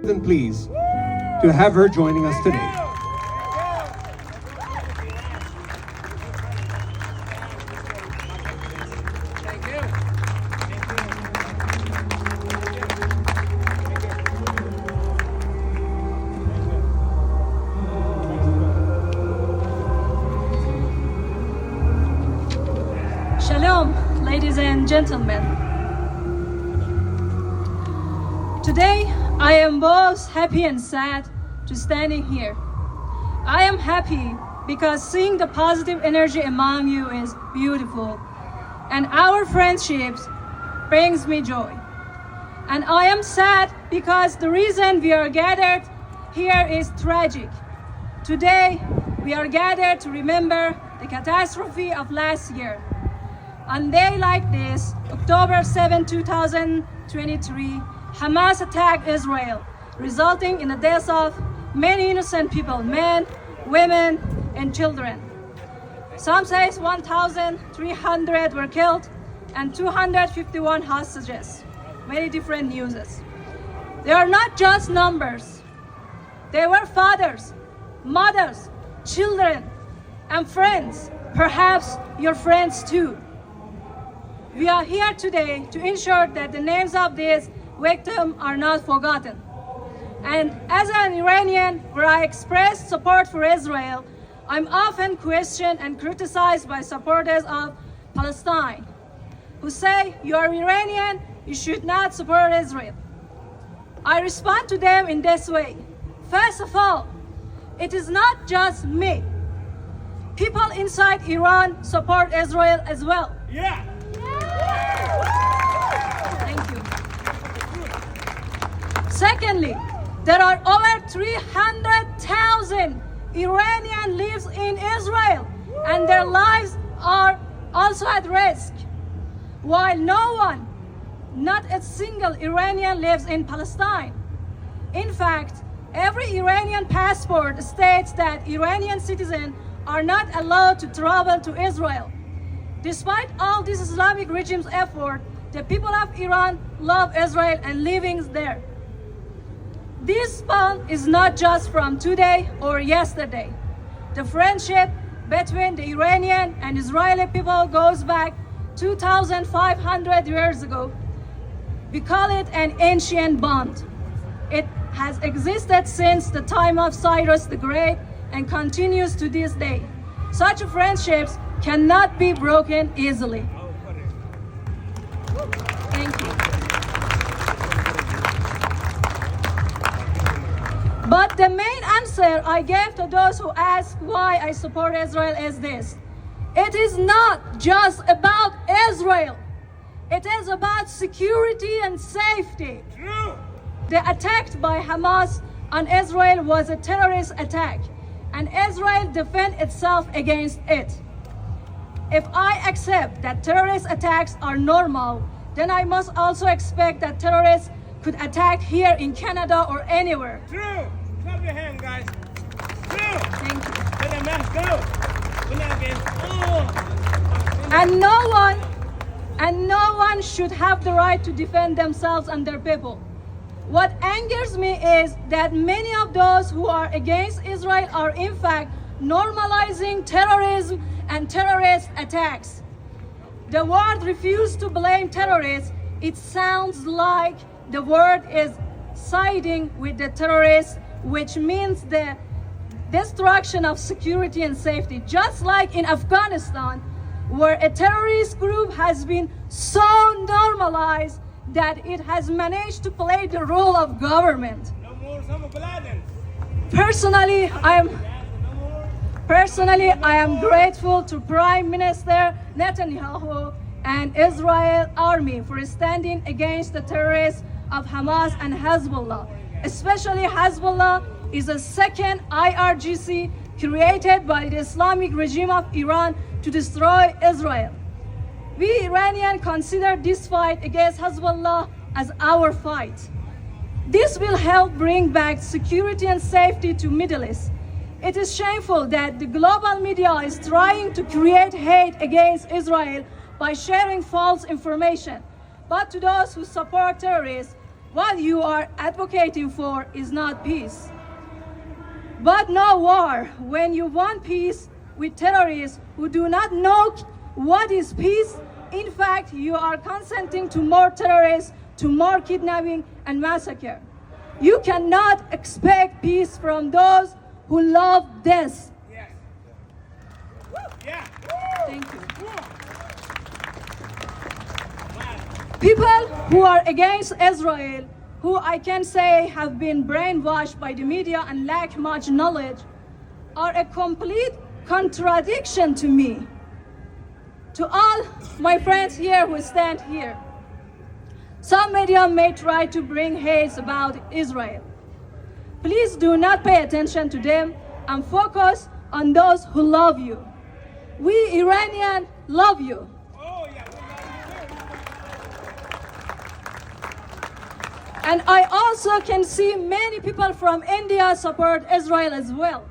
than pleased to have her joining us today. Shalom, ladies and gentlemen. Today, I am both happy and sad to standing here. I am happy because seeing the positive energy among you is beautiful, and our friendships brings me joy. And I am sad because the reason we are gathered here is tragic. Today, we are gathered to remember the catastrophe of last year. On a day like this, October 7, 2023, Hamas attacked Israel, resulting in the deaths of many innocent people, men, women, and children. Some say 1,300 were killed and 251 hostages. Very different news. They are not just numbers. They were fathers, mothers, children, and friends, perhaps your friends too. We are here today to ensure that the names of these victims are not forgotten. And as an Iranian, where I express support for Israel, I'm often questioned and criticized by supporters of Palestine, who say, you are Iranian, you should not support Israel. I respond to them in this way. First of all, it is not just me. People inside Iran support Israel as well. Yeah. Thank you. Secondly, there are over 300,000 Iranians lives in Israel, and their lives are also at risk. While no one, not a single Iranian lives in Palestine. In fact, every Iranian passport states that Iranian citizens are not allowed to travel to Israel. Despite all this Islamic regime's effort, the people of Iran love Israel and living there. This bond is not just from today or yesterday. The friendship between the Iranian and Israeli people goes back 2,500 years ago. We call it an ancient bond. It has existed since the time of Cyrus the Great and continues to this day. Such friendships cannot be broken easily. Thank you. But the main answer I gave to those who ask why I support Israel is this. It is not just about Israel. It is about security and safety. The attack by Hamas on Israel was a terrorist attack, and Israel defends itself against it. If I accept that terrorist attacks are normal, then I must also expect that terrorists could attack here in Canada or anywhere. True. Clap your hand, guys. True. Thank you. Let the mask go. We're not getting. And no one should have the right to defend themselves and their people. What angers me is that many of those who are against Israel are in fact normalizing terrorism and terrorist attacks. The word refuse to blame terrorists, it sounds like the word is siding with the terrorists, which means the destruction of security and safety. Just like in Afghanistan, where a terrorist group has been so normalized that it has managed to play the role of government. No more Osama bin Laden. Personally, I am grateful to Prime Minister Netanyahu and Israel army for standing against the terrorists of Hamas and Hezbollah. Especially Hezbollah is a second IRGC created by the Islamic regime of Iran to destroy Israel. We Iranians consider this fight against Hezbollah as our fight. This will help bring back security and safety to Middle East. It is shameful that the global media is trying to create hate against Israel by sharing false information. But to those who support terrorists, what you are advocating for is not peace, but no war. When you want peace with terrorists who do not know what is peace, in fact, you are consenting to more terrorists, to more kidnapping and massacre. You cannot expect peace from those who love death. Yes. Yeah. Thank you. People who are against Israel, who I can say have been brainwashed by the media and lack much knowledge, are a complete contradiction to me. To all my friends here who stand here, some media may try to bring hate about Israel. Please do not pay attention to them and focus on those who love you. We Iranians love you. Oh, yeah. We love you. And I also can see many people from India support Israel as well.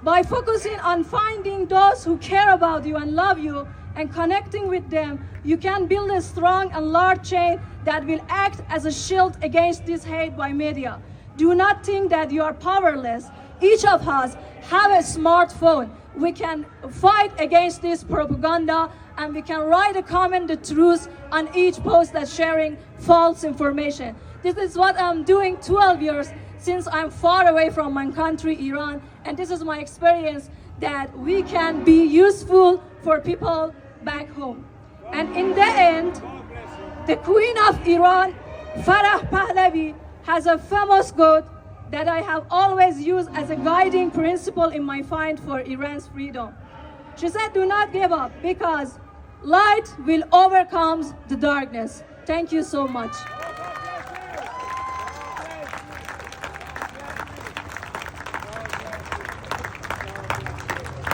By focusing on finding those who care about you and love you and connecting with them, you can build a strong and large chain that will act as a shield against this hate by media. Do not think that you are powerless. Each of us have a smartphone. We can fight against this propaganda, and we can write a comment the truth on each post that's sharing false information. This is what I'm doing 12 years since I'm far away from my country, Iran, and this is my experience that we can be useful for people back home. And in the end, the Queen of Iran, Farah Pahlavi, has a famous quote that I have always used as a guiding principle in my fight for Iran's freedom. She said, do not give up, because light will overcome the darkness. Thank you so much.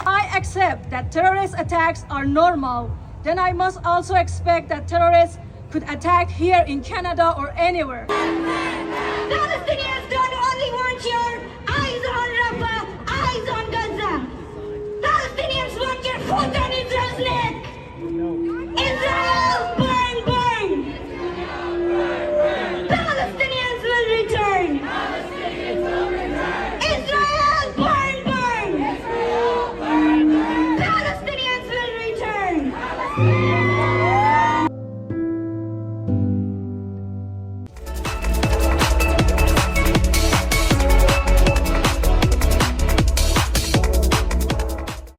I accept that terrorist attacks are normal, then I must also expect that terrorists could attack here in Canada or anywhere. Palestinians don't only want your eyes on Rafah, eyes on Gaza. Palestinians want your food